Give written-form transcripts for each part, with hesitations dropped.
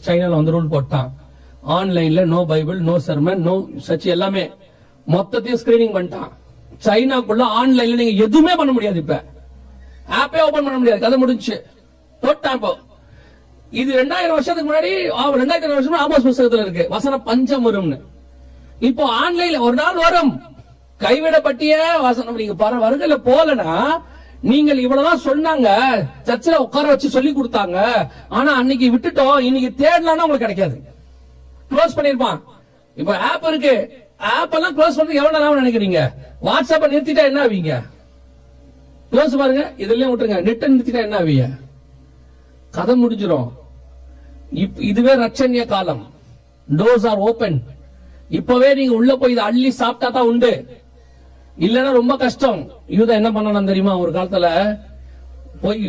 சைனால வந்து ரூல் போட்டான், ஆன்லைன்ல no Bible, no sermon, no church, எல்லாமே மொத்தத்தையும் ஸ்கிரீனிங் பண்ணிட்டான். சைனாக்குள்ள ஆன்லைன்ல நீங்க எதுவுமே பண்ண முடியாது. இப்ப ஆப்பே ஓபன் பண்ண முடியாது, கதை முடிஞ்சு போட்டான். இப்போ இது 2000 வருஷத்துக்கு முன்னாடி, 2000 வருஷம் ஆமோஸ் புத்தகத்துல இருக்கு, வசனம் பஞ்சம் வரும்னு. இப்போ ஆன்லைன்ல ஒரு நாள் வரும், கைவிடப்பட்டிய வசனம். நீங்க வருகையில போலனா நீங்கள் இவ்வளவுதான் சொன்னாங்க, சர்ச்சில் உட்கார வச்சு சொல்லி கொடுத்தாங்க, ஆனா அன்னைக்கு விட்டுட்டோம், இன்னைக்கு தேடலாம் உங்களுக்கு கிடைக்காது, க்ளோஸ் பண்ணிருப்பான். இப்ப ஆப் இருக்கு, ஆப் எல்லாம் க்ளோஸ் பண்றது எவ்வளவு நேரம் நினைக்கிறீங்க? வாட்ஸ்அப்பை நிறுத்திட்டா என்ன ஆவீங்க? க்ளோஸ் பாருங்க, இதெல்லாம் விட்டுருங்க. நெட்டை நிறுத்திட்டா என்ன ஆவீங்க? கதை முடிஞ்சிடும். இதுவே ரட்சணிய காலம், டோர்ஸ் ஆர் ஓபன். இப்பவே நீங்க உள்ள போய் இதை அள்ளி சாப்பிட்டா தான் உண்டு, இல்லன்னா ரொம்ப கஷ்டம். யூதா என்ன பண்ணணும் தெரியுமா? ஒரு காலத்துல போய்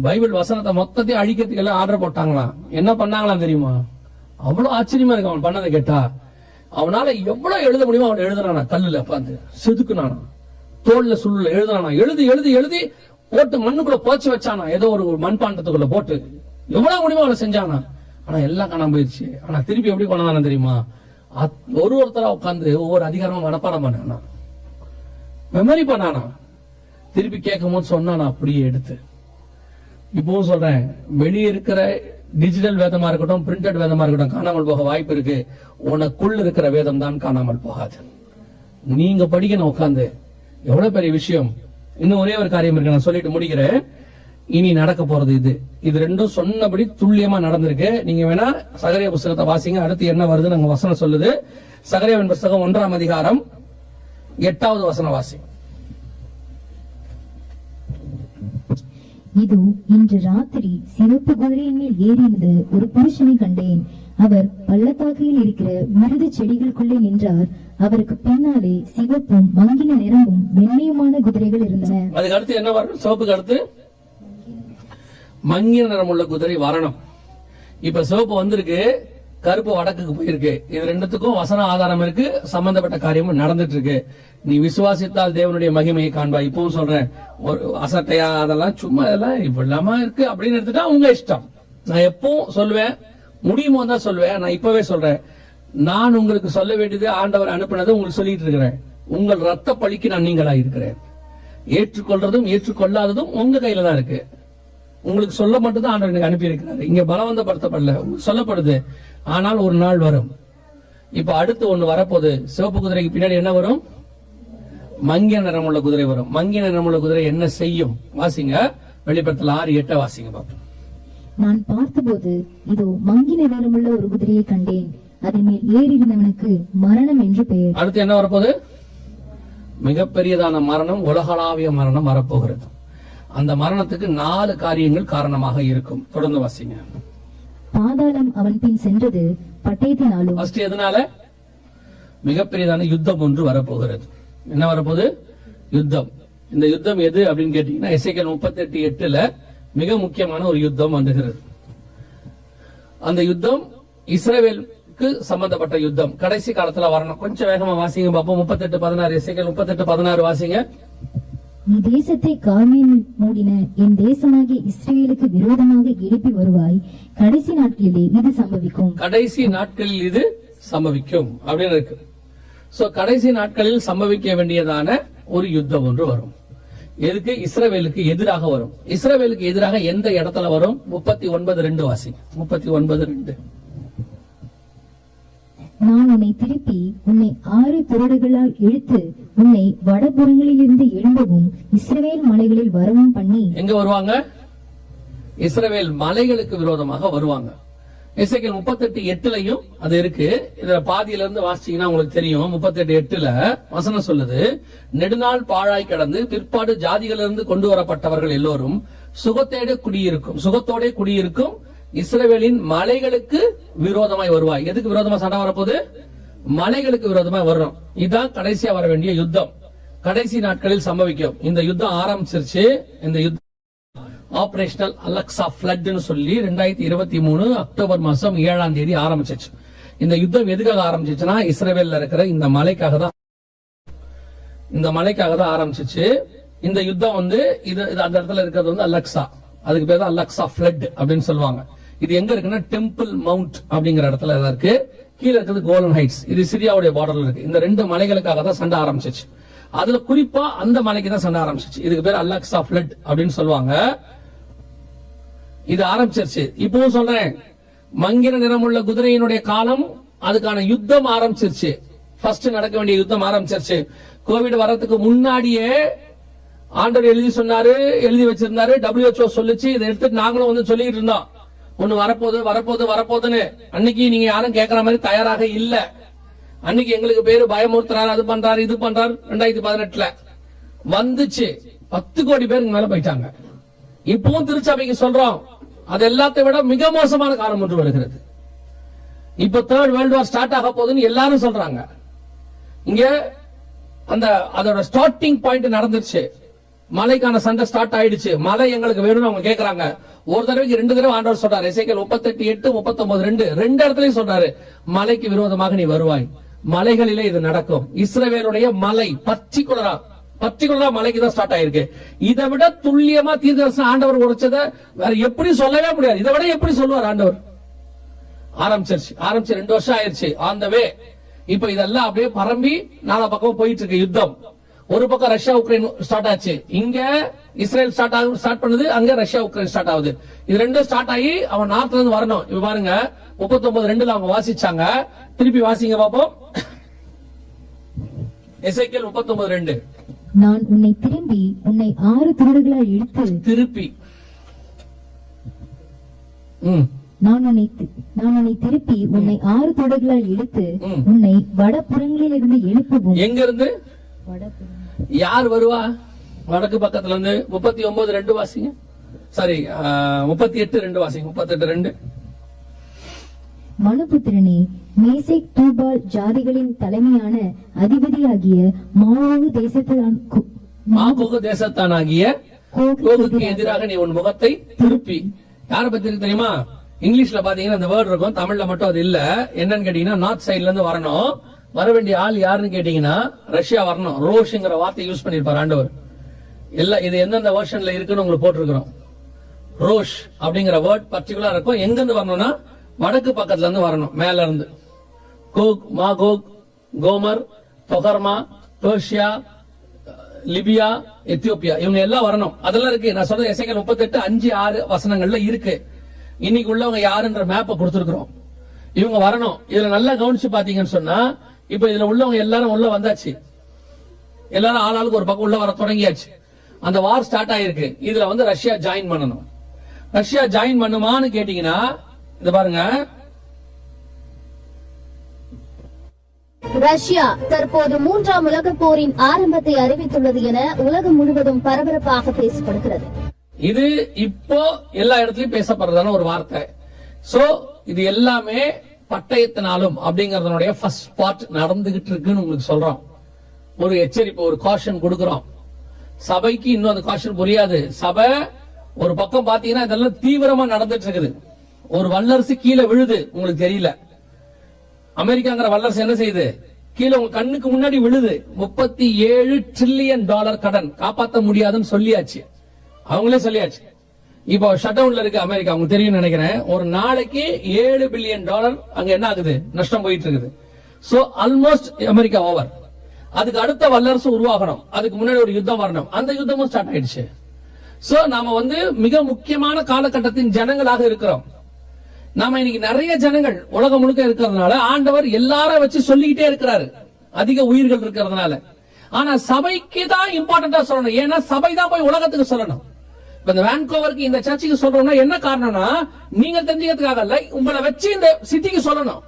பைபிள் வசனத்தை மொத்தத்தையும் அழிக்கிறதுக்கு எல்லாம் ஆர்டர் போட்டாங்களாம். என்ன பண்ணாங்களாம் தெரியுமா? அவ்வளவு ஆச்சரியமா இருக்கு அவன் பண்ணதை கேட்டா. அவனால எவ்வளவு எழுத முடியுமோ அவன் எழுதுனானா, கல்லுல உட்காந்து செதுக்குனானா, தோல்ல சுள்ள எழுதுனானா, எழுதி எழுதி எழுதி போட்டு மண்ணுக்குள்ள போச்சு வச்சானா, ஏதோ ஒரு மண்பாண்டத்துக்குள்ள போட்டு எவ்வளவு முடியுமோ அவளை செஞ்சானா. ஆனா எல்லாம் காணாம போயிடுச்சு. ஆனா திருப்பி எப்படி கொண்டாதான தெரியுமா? ஒருத்தரா உட்காந்து ஒவ்வொரு அதிகாரமும் மனப்பாடம் பண்ணானா, மெமரி பண்ணானா, திருப்பி கேட்கும் போது சொன்னானா அப்படியே எடுத்து. இப்பவும் சொல்றேன், வெளியே இருக்கிற டிஜிட்டல் வேதமா இருக்கட்டும், பிரிண்டட் வேதமா இருக்கட்டும், காணாமல் போக வாய்ப்பு இருக்கு. உனக்குள்ள இருக்கிற வேதம் தான் காணாமல் போகாது. நீங்க படிக்கணும் உட்காந்து, எவ்வளவு பெரிய விஷயம். இன்னும் ஒரே ஒரு காரியம் இருக்கு, நான் சொல்லிட்டு முடிக்கிறேன். இனி நடக்க போறது இது ரெண்டும் சொன்னபடி துல்லியமா நடந்திருக்கு. நீங்க வேணா சகரியா புஸ்தகத்தை வாசிங்க. அடுத்து என்ன வருது நாங்க வசனம் சொல்லுது. சகரியாவின் புஸ்தகம் 1ஆம் அதிகாரம் 8வது வசனம் வாசிங்க. இதோ இன்று ராத்திரி சிவப்பு குதிரையின் மேல் ஏறியிருந்த ஒரு புருஷனை கண்டேன். அவர் பள்ளத்தாக்கையில் இருக்கிற மிருது செடிகளுக்குள்ளே நின்றார். அவருக்கு பின்னாலே சிவப்பும் மங்கின நிறமும் வெண்மையுமான குதிரைகள் இருந்தன. அதுக்கு அடுத்து என்ன வரணும்? சிவப்புக்கு அடுத்து மங்கின நிறம் உள்ள குதிரை வரணும். இப்ப சிவப்பு வந்திருக்கு, கருப்பு வடக்குக்கு போயிருக்கு. இது ரெண்டுத்துக்கும் வசன ஆதாரம் இருக்கு, சம்பந்தப்பட்ட காரியமும் நடந்துட்டு இருக்கு. நீ விசுவாசித்தால் தேவனுடைய மகிமையை காண்பாய். இப்பவும் சொல்றேன், ஒரு அசட்டையா அதெல்லாம் சும்மா இதெல்லாம் இப்ப இல்லாம இருக்கு அப்படின்னு எடுத்துட்டா உங்க இஷ்டம். நான் எப்பவும் சொல்லுவேன், முடியுமோ தான் சொல்லுவேன். நான் இப்பவே சொல்றேன், நான் உங்களுக்கு சொல்ல வேண்டியது ஆண்டவர் அனுப்பினது உங்களுக்கு சொல்லிட்டு இருக்கிறேன். உங்கள் ரத்த பழிக்கு நான் நீங்களா இருக்கிறேன். ஏற்றுக்கொள்றதும் ஏற்றுக்கொள்ளாததும் உங்க கையில தான் இருக்கு. உங்களுக்கு சொல்ல மட்டும் தான் ஆண்டவர் எனக்கு அனுப்பி இருக்கிறாரு. இங்க பலவந்தப்படுத்தப்படல, சொல்லப்படுது. ஆனால் ஒரு நாள் வரும். இப்ப அடுத்து ஒண்ணு வரப்போகுது. சிவப்பு குதிரைக்கு பின்னாடி என்ன வரும்? மங்கிய நிறமுள்ள குதிரை வரும். மங்கிய நிறமுள்ள குதிரை என்ன செய்யும்? வாசிங்க, வெளிப்படுத்தல் 6:8 வாசிங்க பாப்போம். நான் பார்த்தபோது இதோ மங்கின நிறமுள்ள ஒரு குதிரையை கண்டேன். அதன் மேல் ஏறியிருந்தவனுக்கு மரணம் என்று பெயர். அடுத்து என்ன வரப்போகுது? மிகப்பெரியதான மரணம், உலகளாவிய மரணம் வரப்போகிறது. அந்த மரணத்துக்கு 4 காரியங்கள் காரணமாக இருக்கும். தொடர்ந்து வாசிங்க. பாதாளம் அவன் பின் சென்றது பட்டயத்தினாலும். எதனால? மிகப்பெரியதான யுத்தம் ஒன்று வரப்போகிறது. என்ன வரப்போகுது? யுத்தம். இந்த யுத்தம் எது அப்படின்னு கேட்டீங்கன்னா, எசேக்கியேல் 38:8 மிக முக்கியமான ஒரு யுத்தம் வந்துகிறது. அந்த யுத்தம் இஸ்ரவேலுக்கு சம்பந்தப்பட்ட யுத்தம். கடைசி காலத்துல வரணும். கொஞ்சம் வேகமா வாசிங்க பாப்போம். 38:16 எசேக்கியேல் 38:16 வாசிங்க. நீ தேசத்தை கார்மேல் மூடின என் தேசமாகிய இஸ்ரவேலுக்கு விரோதமாக எழுப்பி வருவாய். கடைசி நாட்களிலே இது சம்பவிக்கும். கடைசி நாட்களில் இது சம்பவிக்கும் அப்படின்னு இருக்கு. சோ கடைசி நாட்களில் சம்பவிக்க வேண்டியதான ஒரு யுத்தம் ஒன்று வரும். எதுக்கு? இஸ்ரவேலுக்கு எதிராக வரும். இஸ்ரவேலுக்கு எதிராக எந்த இடத்துல வரும்? 39:2 வாசிங்க. 39:2. நான் உன்னை திருப்பி உன்னை 6 துறடுகளால் இழுத்து உன்னை வடபுறங்களில் இருந்து எழும்பவும் இஸ்ரவேல் மலைகளில் வரவும் பண்ணி. எங்க வருவாங்க? இஸ்ரவேல் மலைகளுக்கு விரோதமாக வருவாங்க. எசேக்கியேல் 38:8 அது இருக்கு. இதுல பாதியில இருந்து வாசிச்சீங்கன்னா உங்களுக்கு தெரியும். 38:8 வசனம் சொல்லுது, நெடுநாள் பாழாய் கிடந்து பிற்பாடு ஜாதிகளிலிருந்து கொண்டு வரப்பட்டவர்கள் எல்லோரும் சுகத்தோட குடியிருக்கும் இஸ்ரவேலின் மலைகளுக்கு விரோதமாய் வருவாய். எதுக்கு விரோதமா சண்டை வரப்போகுது? மலைகளுக்கு விரோதமாய் வரும். இதுதான் கடைசியா வர வேண்டிய யுத்தம். கடைசி நாட்களில் சம்பவிக்கும். இந்த யுத்தம் ஆரம்பிச்சிருச்சு. இந்த யுத்தம் ஆபரேஷனல் அலெக்சா பிளட்னு சொல்லி 2023 அக்டோபர் மாசம் 7ஆம் தேதி ஆரம்பிச்சிச்சு. இந்த யுத்தம் எதுக்காக ஆரம்பிச்சிச்சுன்னா, இஸ்ரவேல்ல இருக்கிற இந்த மலைக்காக தான் ஆரம்பிச்சிச்சு. இந்த யுத்தம் இது அந்த இடத்துல இருக்கிறது அலெக்சா. அதுக்கு பேர் தான் அலெக்சா பிளட் அப்படின்னு சொல்லுவாங்க. இது எங்க இருக்குன்னா டெம்பிள் மவுண்ட் அப்படிங்கிற இடத்துல தான் இருக்கு. கீழே இருக்கிறது கோலன் ஹைட்ஸ். இது சிரியாவுடைய பார்டர்ல இருக்கு. இந்த 2 மலைகளுக்காக தான் சண்டை ஆரம்பிச்சிச்சு. அதுல குறிப்பா அந்த மலைக்கு தான் சண்டை ஆரம்பிச்சிச்சு. இதுக்கு பேர் அலெக்சா ஃபிளட் அப்படின்னு சொல்லுவாங்க. இது ஆரம்பிச்சிருச்சு. இப்பவும் சொல்றேன், மங்கிர நிறமுள்ள குதிரையினுடைய காலம், அதுக்கான யுத்தம் ஆரம்பிச்சிருச்சு. ஃபர்ஸ்ட் நடக்க வேண்டிய யுத்தம் ஆரம்பிச்சிருச்சு. கோவிட் வரதுக்கு முன்னாடியே ஆண்டவர் எழுதி வச்சிருந்தாரு. WHO சொல்லுச்சு. இதை எடுத்துட்டு நாங்களும் வந்து சொல்லிட்டு இருந்தோம், ஒண்ணு வரப்போகுதுன்னு. அன்னைக்கு நீங்க யாரும் கேட்கற மாதிரி தயாராக இல்ல. அன்னைக்கு எங்களுக்கு பேரு பயமுறுத்துறாரு, அது பண்றாரு, இது பண்றாரு. 2018 வந்துச்சு. 10 கோடி பேருக்கு மேல போயிட்டாங்க. இப்பவும் திருச்சபைக்கு சொல்றோம், அது எல்லாத்தை விட மிக மோசமான காலம் ஒன்று வருகிறது. இப்ப 3rd வேர்ல்ட் வார் ஸ்டார்ட் ஆக போகுதுன்னு எல்லாரும் சொல்றாங்க. இங்க அதோட ஸ்டார்டிங் பாயிண்ட் நடந்துருச்சு. மலைக்கான சண்டை ஸ்டார்ட் ஆயிடுச்சு. மலை எங்களுக்கு வேணும்னு அவங்க கேக்குறாங்க. ஒரு தடவைக்கு 2 தடவை ஆண்டவர் சொல்றாரு. எசேக்கியேல் 38:8, 39:2 2 இடத்துலயும் சொல்றாரு, மலைக்கு விரோதமாக நீ வருவாய், மலைகளிலே இது நடக்கும். இஸ்ரவேலுடைய மலை பர்டிகுலரா மலைக்கு தான் ஸ்டார்ட் ஆயிருக்கு. இதை விட துல்லியமா தீர்க்கதரிசனம் ஆண்டவர் உரைச்சத வேற எப்படி சொல்லவே முடியாது. இதை விட எப்படி சொல்லுவார் ஆண்டவர்? ஆரம்பிச்சு 2 வருஷம் ஆயிருச்சு. ஆன் த வே. இப்ப இதெல்லாம் அப்படியே பரம்பி நாலா பக்கம் போயிட்டு இருக்கு யுத்தம். ஒரு பக்கம் ரஷ்யா உக்ரைன் ஸ்டார்ட் ஆச்சு. இங்க இஸ்ரேல் ஸ்டார்ட் பண்ணுது, அங்க ரஷ்யா உக்ரைன் ஸ்டார்ட் ஆகுது. இது 2 ஸ்டார்ட் ஆகி அவன் நார்த்ல இருந்து வரணும். இப்ப பாருங்க 39:2 அவங்க வாசிச்சாங்க. திருப்பி வாசிங்க பாப்போம். எசேக்கியேல் 39:2. நான் உன்னை திருப்பி உன்னை 6 துருடுகளால் இழுத்து நான் உன்னை திருப்பி உன்னை 6 துருடுகளால் இழுத்து உன்னை வடபுறங்களில் இருந்து எழுப்புவோம். எங்க இருந்து? யார் வருவா? வடக்கு பக்கத்துல இருந்து. 39:2 வாசிங்க. சாரி, 38:2 வாசிங்க. 38:2. மனுபுத்திரனே, மேசேக் தூபால் ஜாதிகளின் தலைமையான அதிபதியாகிய மாகோகு தேசத்தானாகிய கோகுக்கு எதிராக நீ உன் முகத்தை திருப்பி. யார பத்தி இருக்கு தெரியுமா? இங்கிலீஷ்ல பாத்தீங்கன்னா அந்த வேர்ட் இருக்கும், தமிழ்ல மட்டும் அது இல்ல. என்னன்னு கேட்டீங்கன்னா, நார்த் சைட்ல இருந்து வரணும். வர வேண்டிய ஆள் யாருன்னு கேட்டீங்கன்னா ரஷ்யா வரணும். ரோஷ்ங்கிற வார்த்தை யூஸ் பண்ணிருப்பாரு ஆண்டவர். இது எந்தெந்த வெர்ஷன்ல இருக்குன்னு உங்களுக்கு போட்டிருக்கிறோம். ரோஷ் அப்படிங்கிற வேர்ட் பர்டிகுலரா இருக்கும். எங்க இருந்து வரணும்னா வடக்கு பக்கத்துல இருந்து வரணும். மேல இருந்து Coke, Magog, Komar, தொகர்மா, Persia, Libya, Ethiopia, இவங்க எல்லாம் வரணும். அதெல்லாம் இருக்கு. நான் சொல்றது எசேக்கியேல் 38:5-6 வசனங்கள்ல இருக்கு. இன்னைக்கு உள்ளவங்க யாருன்ற மேப்பை கொடுத்திருக்கிறோம். இவங்க வரணும். இதுல நல்லா கவனிச்சு பாத்தீங்கன்னு சொன்னா, இப்ப இதுல உள்ளவங்க எல்லாரும் உள்ள வந்தாச்சு. எல்லாரும் ஆளாளுக்கு ஒரு பக்கம் உள்ள வர தொடங்கியாச்சு. அந்த வார் ஸ்டார்ட் ஆயிருக்கு. இதுல வந்து ரஷ்யா ஜாயின் பண்ணணும். ரஷ்யா ஜாயின் பண்ணுமான்னு கேட்டீங்கன்னா, இது பாருங்க, ரஷ்யா தற்போது 3ஆம் உலகப் போரின் ஆரம்பத்தை அறிவித்துள்ளது என உலகம் முழுவதும் பரபரப்பாக பேசப்படுகிறது. இது இப்போ எல்லா இடத்துலயும் பேசப்படுறதான ஒரு வார்த்தை. சோ இது எல்லாமே பட்டயத்தினாலும் அப்படிங்கறதனுடைய ஃபர்ஸ்ட் பார்ட் நடந்துகிட்டு இருக்குன்னு உங்களுக்கு சொல்றோம். ஒரு எச்சரிப்பு, ஒரு காஷன் கொடுக்கிறோம். சபைக்கு இன்னும் அந்த காஷன் புரியாது. சபை ஒரு பக்கம் பாத்தீங்கன்னா இதெல்லாம் தீவிரமா நடந்துட்டு இருக்குது. ஒரு வல்லரசு கீழே விழுது, உங்களுக்கு தெரியல. அமெரிக்காங்கிற வல்லரசு என்ன செய்யுது? கீழே உங்க கண்ணுக்கு முன்னாடி விழுது. $37 trillion கடன் காப்பாற்ற முடியாதுன்னு சொல்லியாச்சு. அவங்களே சொல்லியாச்சு. இப்போ ஷட் டவுன்ல இருக்கு அமெரிக்கா, உங்களுக்கு தெரியும் நினைக்கிறேன். ஒரு நாளைக்கு $7 பில்லியன் அங்க என்ன ஆகுது? நஷ்டம் போயிட்டு இருக்குது. So almost America over. அதுக்கு அடுத்த வல்லரசு உருவாகணும். அதுக்கு முன்னாடி ஒரு யுத்தம் வரணும். அந்த யுத்தமும் ஸ்டார்ட் ஆயிடுச்சு. சோ நாம வந்து மிக முக்கியமான காலகட்டத்தின் ஜனங்களாக இருக்கிறோம். நாம இன்னைக்கு நிறைய ஜனங்கள் உலகம் முழுக்க இருக்கிறதுனால ஆண்டவர் எல்லாரும் வச்சு சொல்லிக்கிட்டே இருக்கிறாரு, அதிக உயிர்கள் இருக்கிறதுனால. ஆனா சபைக்கு தான் இம்பார்ட்டன்டா சொல்லணும். ஏன்னா சபை தான் போய் உலகத்துக்கு சொல்லணும். இப்ப இந்த வான்கோவருக்கு இந்த சர்ச்சுக்கு சொல்றோம்னா என்ன காரணம்னா, நீங்க தெரிஞ்சுக்கிறதுக்காக இல்ல, உங்களை வச்சு இந்த சிட்டிக்கு சொல்லணும்.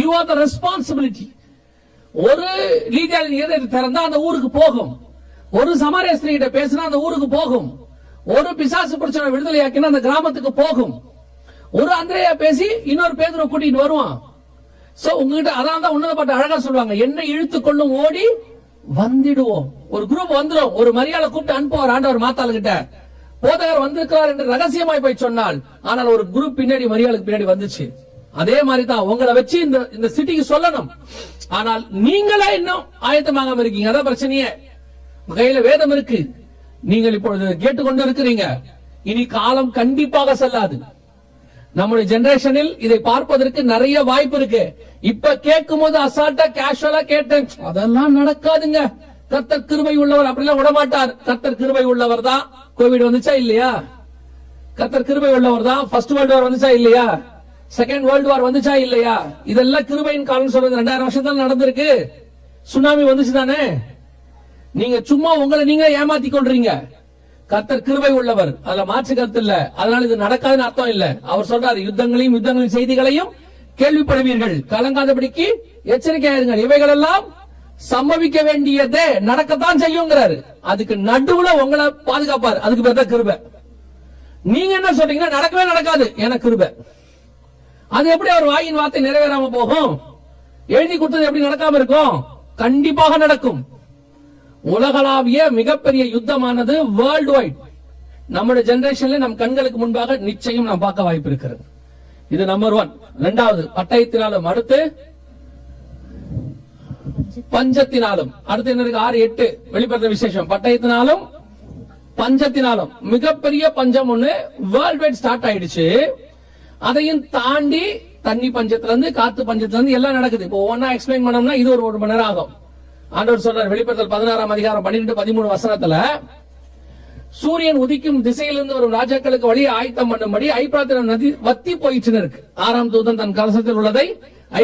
You are the responsibility. ஒரு லீதியாளின் இதயத்தை திறந்தா அந்த ஊருக்கு போகும். ஒரு சமாரிய ஸ்திரீ கிட்ட பேசினா அந்த ஊருக்கு போகும். ஒரு பிசாசு பிரச்சனை விடுதலையாக்கினா அந்த கிராமத்துக்கு போகும். ஒரு அந்திரேயா பேசி இன்னொரு பேதுருவை கூட்டிட்டு வருவான். சோ உங்ககிட்ட அதான் தான் உன்னதப்பட்ட அழகா சொல்லுவாங்க, என்ன இழுத்து கொள்ளும் ஓடி வந்திடுவோம். ஒரு குரூப் வந்துடும். ஒரு மரியாதை கூப்பிட்டு அனுப்புவார் ஆண்டவர் மாத்தாள் கிட்ட. போதகர் வந்திருக்கிறார் என்று ரகசியமாய் போய் சொன்னால், ஆனால் ஒரு குரூப் பின்னாடி மரியாதைக்கு பின்னாடி வந்துச்சு. அதே மாதிரி தான் உங்களை வச்சு இந்த சிட்டிக்கு சொல்லணும். ஆனால் நீங்களே இன்னும் ஆயத்தமாக இருக்கீங்க. அதான் பிரச்சனையே. கையில வேதம் இருக்கு, நீங்கள் இப்பொழுது கேட்டுக்கொண்டு இருக்கிறீங்க. இனி காலம் கண்டிப்பாக செல்லாது. நம்முடைய ஜெனரேஷனில் இதை பார்ப்பதற்கு நிறைய வாய்ப்பு இருக்கு. இப்ப கேட்கும் போது அசால்ட்டா கேஷுவலா கேட்டேன், அதெல்லாம் நடக்காதுங்க. கர்த்தர் கிருபை உள்ளவர், அப்படிலாம் விடமாட்டார். கர்த்தர் கிருபை உள்ளவர் தான். கோவிட் வந்துச்சா இல்லையா? கர்த்தர் கிருபை உள்ளவர் தான். ஃபர்ஸ்ட் வேர்ல்டு வார் வந்துச்சா இல்லையா? செகண்ட் வேர்ல்டு வார் வந்துச்சா இல்லையா? இதெல்லாம் கிருபையின் காலம் சொல்றது 2000 வருஷத்துல நடந்திருக்கு. சுனாமி வந்துச்சு தானே. நீங்க சும்மா உங்களை நீங்க ஏமாத்தி கொள்றீங்க. கர்த்தர் கிருபை உள்ளவர், அதுல மாற்று கருத்து இல்ல. அதனால இது நடக்காதுன்னு அர்த்தம் இல்ல. அவர் சொல்றாரு, யுத்தங்களின் செய்திகளையும் கேள்விப்படுவீர்கள், கலங்காதபடிக்கு எச்சரிக்கையாயிருங்கள், இவைகள் எல்லாம் சம்பவிக்க வேண்டியதே, நடக்கத்தான் செய்யுங்கிறாரு. அதுக்கு நடுவுல உங்களை பாதுகாப்பாரு. அதுக்கு பேர் தான் கிருபை. நீங்க என்ன சொல்றீங்கன்னா நடக்கவே நடக்காது, எனக்கு கிருபை. அது எப்படி அவர் வாயின் வார்த்தை நிறைவேறாம போகும்? எழுதி கொடுத்தது எப்படி நடக்காம இருக்கும்? கண்டிப்பாக நடக்கும். உலகளாவிய மிகப்பெரிய யுத்தமானது வேர்ல்டு வைட் நம்முடைய ஜெனரேஷன்ல நம் கண்களுக்கு முன்பாக நிச்சயம் நாம் பார்க்க வாய்ப்பு இருக்கிறது. இது நம்பர் 1. இரண்டாவது, பட்டயத்தினாலும், அடுத்து பஞ்சத்தினாலும். அடுத்து என்ன இருக்கு? 6, 8 வெளிப்படுத்த விசேஷம். பட்டயத்தினாலும் பஞ்சத்தினாலும். மிகப்பெரிய பஞ்சம் ஒண்ணு வேர்ல்டு வைட் ஸ்டார்ட் ஆயிடுச்சு. அதையும் தாண்டி தண்ணி பஞ்சத்துல இருந்து, காத்து பஞ்சத்துல இருந்து எல்லாம் நடக்குது. இப்போ ஒவ்வொன்னா எக்ஸ்பிளைன் பண்ணோம்னா இது ஒரு மணி நேரம் ஆகும். ஆண்டவர் சொல்றார் வெளிப்படுத்தல் 16ஆம் அதிகாரம் 12, 13 வசனத்துல, சூரியன் உதிக்கும் திசையிலிருந்து வரும் ராஜாக்களுக்கு வழியை ஆயத்தம் பண்ணும்படி ஐப்ராத் நதி வத்தி போயிட்டு இருக்கு. 6ஆம் தூதன் தன் கலசத்தில் உள்ளதை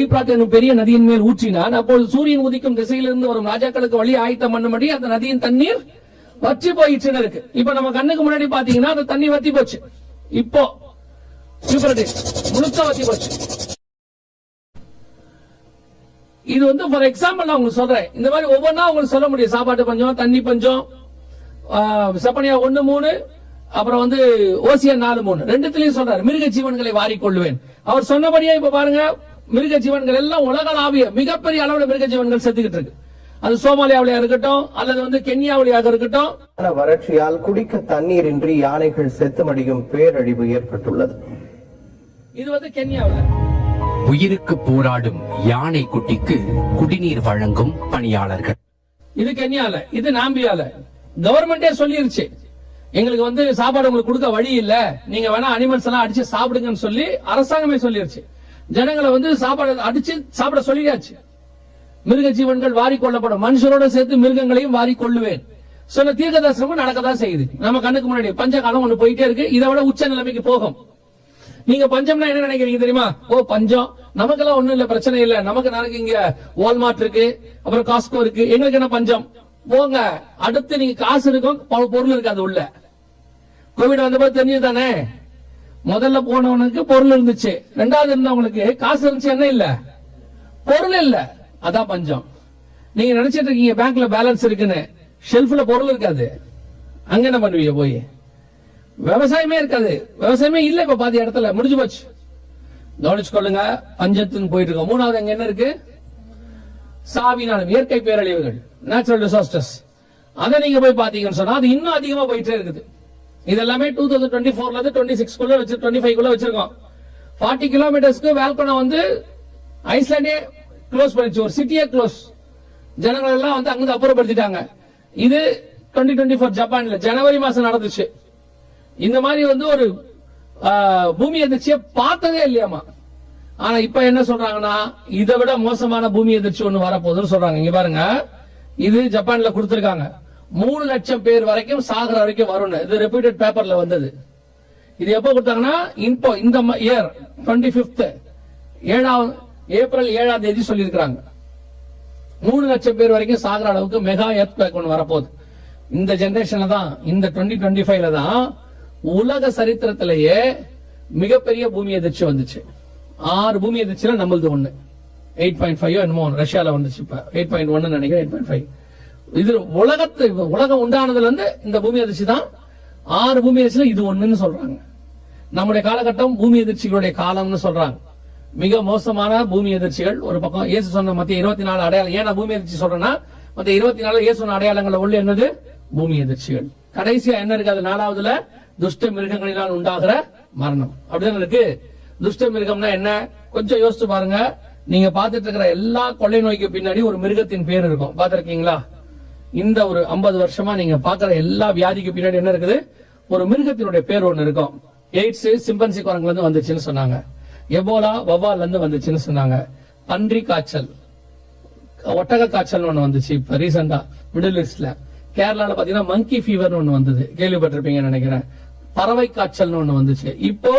ஐப்ராத் என்னும் பெரிய நதியின் மேல் ஊற்றினான். அப்போது சூரியன் உதிக்கும் திசையிலிருந்து வரும் ராஜாக்களுக்கு வழியை ஆயத்தம் பண்ணும்படி அந்த நதியின் தண்ணீர் வற்றி போயிட்டு இருக்கு. இப்ப நம்ம கண்ணுக்கு முன்னாடி பாத்தீங்கன்னா அந்த தண்ணி வத்தி போச்சு. இப்போ முழுக்க வத்தி போச்சு. இது வந்து ஃபார் எக்ஸாம்பிள் நான் உங்களுக்கு சொல்றேன். இந்த மாதிரி ஒவ்வொன்றா உங்களுக்கு சொல்ல முடியும். சாப்பாட்டு பஞ்சம், தண்ணி பஞ்சம், செப்பனியா 1:3, அப்புறம் வந்து ஓசியா 4:3 ரெண்டுத்திலையும் சொல்றாரு மிருக ஜீவன்களை வாரிக்கொள்ளுவேன். அவர் சொன்னபடியே இப்ப பாருங்க, மிருக ஜீவன்கள் எல்லாம் உலகளாவிய மிகப்பெரிய அளவுல மிருக ஜீவன்கள் செத்துக்கிட்டு இருக்கு. அது சோமாலியாவிலேயா இருக்கட்டும், அல்லது வந்து கென்யாவிலேயாக இருக்கட்டும். வறட்சியால் குடிக்க தண்ணீர் இன்றி யானைகள் செத்து மடியும் பேரழிவு ஏற்பட்டுள்ளது. இது வந்து கென்யாவில் உயிருக்கு போராடும் யானை குட்டிக்கு குடிநீர் வழங்கும் பணியாளர்கள். இது கென்யால, இது நாம்பியால. கவர்மெண்டே சொல்லிருச்சு, எங்களுக்கு வந்து சாப்பாடு உங்களுக்கு கொடுக்க வழி இல்ல, நீங்க வேணா அனிமல்ஸ் எல்லாம் அடிச்சு சாப்பிடுங்கன்னு சொல்லி அரசாங்கமே சொல்லிருச்சு. ஜனங்களை வந்து சாப்பாடு அடிச்சு சாப்பிட சொல்லியாச்சு. மிருக ஜீவன்கள் வாரி கொள்ளப்படும், மனுஷரோட சேர்த்து மிருகங்களையும் வாரி கொள்ளுவேன் சொன்ன தீர்க்க தரிசனமும் நடக்கதான் செய்யுது. நம்ம கண்ணுக்கு முன்னாடி பஞ்சகாலம் ஒண்ணு போயிட்டே இருக்கு. இதை விட உச்ச நிலைமைக்கு போகும். நீங்க பஞ்சம்னா என்ன நினைக்கிறீங்க தெரியுமா? ஓ பஞ்சம், நமக்கெல்லாம் ஒண்ணும் இல்ல, பிரச்சனை இல்ல, நமக்கு இங்க வால்மார்ட் இருக்கு, அப்புறம் காஸ்கோ இருக்கு, எங்களுக்கு என்ன பஞ்சம்? போங்க, அடுத்து நீங்க காசு இருக்கும், பொருள் இருக்காது உள்ள. கோவிட் வந்த போது தெரிஞ்சது தானே, முதல்ல போனவனுக்கு பொருள் இருந்துச்சு, ரெண்டாவது இருந்தவங்களுக்கு காசு இருந்துச்சு, என்ன இல்ல, பொருள் இல்ல. அதான் பஞ்சம். நீங்க நினைச்சிட்டு இருக்கீங்க பேங்க்ல பேலன்ஸ் இருக்குன்னு, ஷெல்ஃப்ல பொருள் இருக்காது. அங்க என்ன பண்ணுவீங்க போய்? விவசாயமே இருக்காது, விவசாயமே இல்ல. இப்ப பாதி இடத்துல முடிஞ்சு போச்சு. கவனிச்சுக்கொள்ளுங்க, பஞ்சத்துன்னு போயிட்டு இருக்கோம். மூணாவது அங்க என்ன இருக்கு? சாவினாலும் இயற்கை பேரழிவுகள், நேச்சுரல் டிசாஸ்டர்ஸ். அதை நீங்க போய் பாத்தீங்கன்னு சொன்னா அது இன்னும் அதிகமா போயிட்டே இருக்குது. இதெல்லாமே 2024ல இருந்து 26 வச்சு 25 வச்சிருக்கோம். 40 கிலோமீட்டர்ஸ்க்கு வேல்கனோ வந்து ஐஸ்லாண்டே க்ளோஸ் பண்ணிச்சு, ஒரு சிட்டியே க்ளோஸ். ஜனங்கள் எல்லாம் வந்து அங்கிருந்து அப்புறப்படுத்திட்டாங்க. இது 2024 ஜப்பான்ல ஜனவரி மாசம் நடந்துச்சு. இந்த மாதிரி வந்து ஒரு பூமி எதிர்ச்சியை பார்த்ததே இல்லையாமா. ஆனா இப்ப என்ன சொல்றாங்கன்னா, இதை விட மோசமான பூமி எதிர்ச்சி ஒண்ணு வரப்போகுதுன்னு சொல்றாங்க. இங்க பாருங்க, இது ஜப்பான்ல கொடுத்திருக்காங்க. 3 லட்சம் பேர் வரைக்கும் சாகர வரைக்கும் வரும். இது ரெப்யூட்டட் பேப்பர்ல வந்தது. இது எப்ப கொடுத்தாங்கன்னா, இப்போ இந்த இயர் 25th ஏப்ரல் 7ஆம் தேதி சொல்லியிருக்காங்க. 3 லட்சம் பேர் வரைக்கும் சாகர அளவுக்கு மெகா எர்த்குவேக் ஒன்று வரப்போகுது. இந்த ஜெனரேஷன்ல தான், இந்த 2025ல தான் உலக சரித்திரத்திலேயே மிகப்பெரிய பூமி எதிர்ச்சி வந்துச்சு. 6 பூமி எதிர்ச்சியில நம்மளது ஒண்ணு. 8.5 என்னமோ ரஷ்யால வந்துச்சு. இப்ப 8.1 நினைக்கிறேன், 8.5. இது உலகம் உண்டானதுல இருந்து இந்த பூமி எதிர்ச்சி தான். 6 பூமி எதிர்ச்சியில இது ஒண்ணுன்னு சொல்றாங்க. நம்முடைய காலகட்டம் பூமி எதிர்ச்சிகளுடைய காலம்னு சொல்றாங்க. மிக மோசமான பூமி எதிர்ச்சிகள் ஒரு பக்கம். இயேசு சொன்ன மத்திய 24 அடையாளம். ஏன்னா பூமி எதிர்ச்சி சொல்றேன்னா, மத்திய 24 இயேசு சொன்ன அடையாளங்கள் உள்ள என்னது? பூமி எதிர்ச்சிகள். கடைசியா என்ன இருக்கு? அது 4வதுல துஷ்ட மிருகங்களினால் உண்டாகிற மரணம். அப்படிதான் இருக்கு. துஷ்ட மிருகம்னா என்ன? கொஞ்சம் யோசிச்சு பாருங்க. நீங்க பாத்துட்டு இருக்கிற எல்லா கொள்ளை நோய்க்கு பின்னாடி ஒரு மிருகத்தின் பேர் இருக்கும். பாத்திருக்கீங்களா? இந்த ஒரு 50 வருஷமா நீங்க பாக்குற எல்லா வியாதிக்கு பின்னாடி என்ன இருக்குது? ஒரு மிருகத்தினுடைய பேர் ஒண்ணு இருக்கும். எய்ட்ஸ் சிம்பன்சி குரங்குல இருந்து வந்துச்சுன்னு சொன்னாங்க. எபோலா வவ்வால்ல இருந்து வந்துச்சுன்னு சொன்னாங்க. பன்றி காய்ச்சல், ஒட்டக காய்ச்சல் ஒண்ணு வந்துச்சு இப்ப ரீசெண்டா மிடில் ஈஸ்ட்ல. கேரளால பாத்தீங்கன்னா மங்கி ஃபீவர் ஒண்ணு வந்தது, கேள்விப்பட்டிருப்பீங்கன்னு நினைக்கிறேன். பறவை காய்ச்சல் ஒண்ணு வந்துச்சு. இப்போ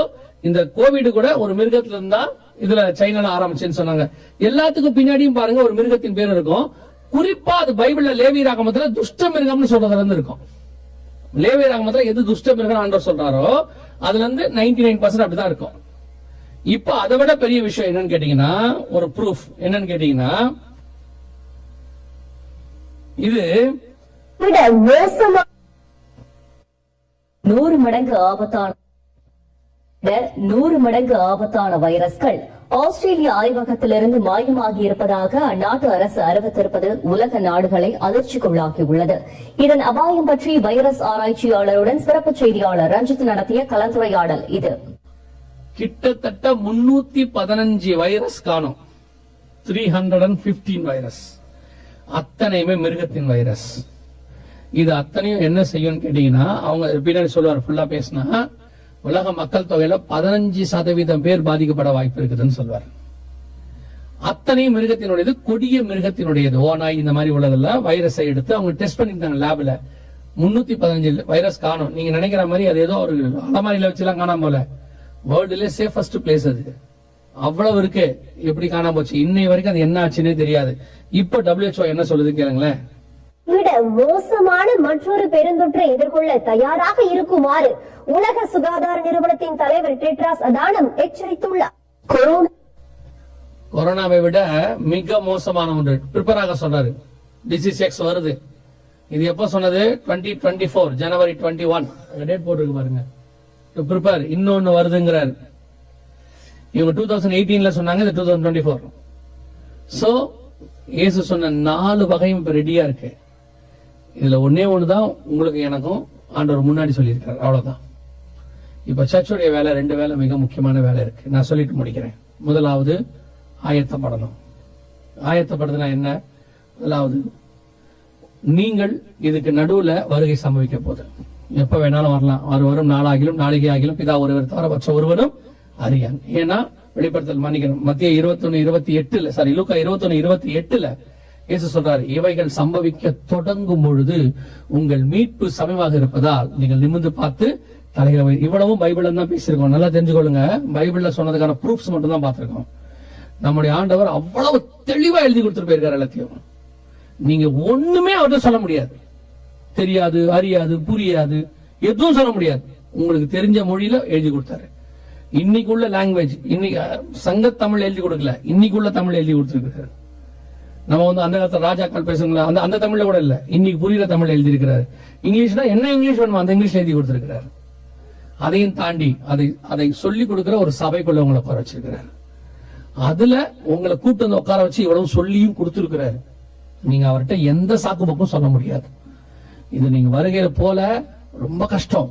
இந்த கோவிட் கூட ஒரு மிருகத்துல இருந்தா இதுல சைனால ஆரம்பிச்சுன்னு சொன்னாங்க. எல்லாத்துக்கும் பின்னாடியும் பாருங்க ஒரு மிருகத்தின் பேர் இருக்கும். குறிப்பா அது பைபிள்ல லேவியராகமத்துல துஷ்ட மிருகம்னு சொல்றதுல இருந்து இருக்கும். லேவியராகமத்துல எது துஷ்ட மிருகம் ஆண்டவர் சொல்றாரோ அதுல இருந்து 99% அப்படிதான் இருக்கும். இப்ப அதை விட பெரிய விஷயம் என்னன்னு கேட்டீங்கன்னா, ஒரு ப்ரூஃப் என்னன்னு கேட்டீங்கன்னா, இது 100 மடங்கு ஆபத்தான வைரஸ்கள் ஆஸ்திரேலிய ஆய்வகத்திலிருந்து மாயமாகி இருப்பதாக அந்நாட்டு அரசு அறிவித்திருப்பது உலக நாடுகளை அதிர்ச்சிக்குள்ளாக்கியுள்ளது. இதன் அபாயம் பற்றி வைரஸ் ஆராய்ச்சியாளருடன் சிறப்பு செய்தியாளர் ரஞ்சித் நடத்திய கலந்துரையாடல் இது. கிட்டத்தட்ட 315 வைரஸ் காணும். 315 வைரஸ், அத்தனையுமே மிருகத்தின் வைரஸ். இது அத்தனையும் என்ன செய்யும் கேட்டீங்கன்னா, அவங்க பின்னாடி சொல்லுவார் ஃபுல்லா பேசினா, உலக மக்கள் தொகையில 15% பேர் பாதிக்கப்பட வாய்ப்பு இருக்குதுன்னு சொல்வார். அத்தனையும் மிருகத்தினுடையது, கொடிய மிருகத்தினுடையது. ஓநாய் இந்த மாதிரி உள்ளதெல்லாம் வைரஸை எடுத்து அவங்க டெஸ்ட் பண்ணிட்டாங்க லேப்ல. 315 வைரஸ் காணும். நீங்க நினைக்கிற மாதிரி அது ஏதோ ஒரு அலமாரியில வச்சுலாம் காணாம போல. வேர்ல்டுல சேஃபஸ்ட் பிளேஸ் அது. அவ்வளவு இருக்கு. எப்படி காணாம போச்சு இன்னை வரைக்கும் அது என்ன ஆச்சுன்னே தெரியாது. இப்ப WHO என்ன சொல்லுது கேளுங்களேன். விட மோசமான மற்றொரு பெருந்தொற்றை எதிர்கொள்ள தயாராக இருக்குமாறு உலக சுகாதார நிறுவனத்தின் தலைவர் டெட்ராஸ் அதானம் எச்சரித்துள்ளார். கொரோனாவை விட மிக மோசமான ஒன்று பிரிப்பராக சொல்றாரு. டிசீஸ் எக்ஸ் வருது. இது எப்ப சொன்னது? 2024 ஜனவரி 21 டேட் போட்டுருக்கு பாருங்க. ப்ரிப்பேர் இன்னொன்னு வருதுங்கிறாரு. இவங்க 2018ல சொன்னாங்க, இது 2024. சோ இயேசு சொன்ன 4 வகையும் இப்ப ரெடியா இருக்கு. இதுல ஒன்னே ஒண்ணுதான் உங்களுக்கு எனக்கும் ஆண்டவர் முன்னாடி சொல்லியிருக்காரு, அவ்வளவுதான். இப்ப சர்ச்சுடைய வேலை 2 வேலை மிக முக்கியமான வேலை இருக்கு. நான் சொல்லிட்டு முடிக்கிறேன். முதலாவது ஆயத்தப்படணும். ஆயத்தப்படுதுன்னா என்ன? முதலாவது நீங்கள் இதுக்கு நடுவுல வருகை சம்பவிக்க போகுது. எப்ப வேணாலும் வரலாம். வரும் நாளாகிலும் நாளிகை ஆகிலும் பிதா ஒருவர் தவிர மற்ற ஒருவரும் அறியான். ஏன்னா வெளிப்படுத்தல் மன்னிக்கணும், மத்திய 21:28 லூக்கா 21:28 இயேசு சொல்றாரு, இவைகள் சம்பவிக்க தொடங்கும் பொழுது உங்கள் மீட்பு சமயமாக இருப்பதால் நீங்கள் நிமிர்ந்து பார்த்து தலைகளை. இவ்வளவும் பைபிள்ல தான் பேசியிருக்கோம். நல்லா தெரிஞ்சுக்கொள்ளுங்க. பைபிள்ல சொன்னதுக்கான ப்ரூஃப்ஸ் மட்டும் தான் பார்த்திருக்கோம். நம்முடைய ஆண்டவர் அவ்வளவு தெளிவா எழுதி கொடுத்துட்டு போயிருக்காரு எல்லாத்தையும். நீங்க ஒண்ணுமே அவர்கிட்ட சொல்ல முடியாது. தெரியாது, அறியாது, புரியாது, எதுவும் சொல்ல முடியாது. உங்களுக்கு தெரிஞ்ச மொழியில எழுதி கொடுத்தாரு. இன்னைக்குள்ள லாங்குவேஜ், இன்னைக்கு சங்க தமிழ் எழுதி கொடுக்கல, இன்னைக்குள்ள தமிழ் எழுதி கொடுத்திருக்கிறாரு. நம்ம அந்த காலத்துல ராஜாக்கள் பேசுங்களா, அந்த தமிழ்ல கூட இல்ல, இன்னைக்கு புரியுற தமிழ் எழுதி இருக்கிறாரு. இங்கிலீஷ்னா என்ன இங்கிலீஷ் வேணுமோ அந்த இங்கிலீஷ் எழுதி கொடுத்திருக்கிறாரு. அதையும் தாண்டி அதை சொல்லி கொடுக்கிற ஒரு சபைக்குள்ள உங்களை உட்கார வச்சிருக்கிறாரு. அதுல உங்களை கூப்பிட்டு வந்து உட்கார வச்சு இவ்வளவு சொல்லியும் கொடுத்திருக்கிறாரு. நீங்க அவர்கிட்ட எந்த சாக்கு பக்கம் சொல்ல முடியாது. இது நீங்க வருகையில போல ரொம்ப கஷ்டம்.